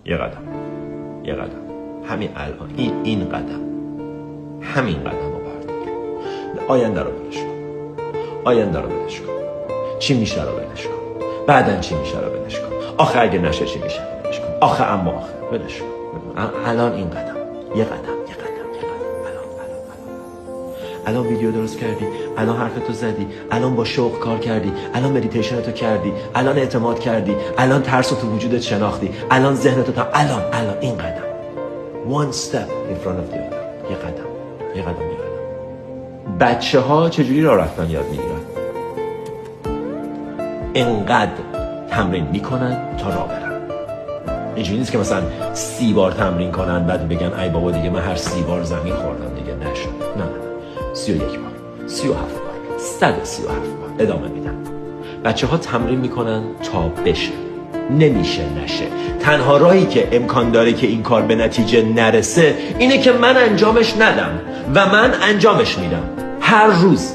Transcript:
یه قدم همین الان این قدم، همین قدم رو بردار. آینده رو ولش کن. چی میشه رو ولش کن. بعدن چی میشه رو ولش کن. آخه اگه نشه چی میشه رو ولش کن. آخه ولش کن. الان این قدم، یه قدم. الان ویدیو درست کردی، الان حرفتو زدی، الان با شوق کار کردی، الان مدیتیشنتو کردی، الان اعتماد کردی، الان ترسو تو وجودت شناختی، الان ذهنتو الان این قدم. One step in front of the other. یه قدم. بچه ها چجوری راه رفتن یاد میگیرن؟ انقدر تمرین میکنن تا راه برن. اینجوری نیست که مثلا 30 بار تمرین کنن بعد بگن ای بابا دیگه من هر 30 بار زمین خوردم دیگه نشد. نه 31 بار، 37 بار، 137 بار ادامه میدن. بچه ها تمرین میکنن تا بشه. نمیشه نشه. تنها راهی که امکان داره که این کار به نتیجه نرسه اینه که من انجامش ندم و من انجامش میدم هر روز.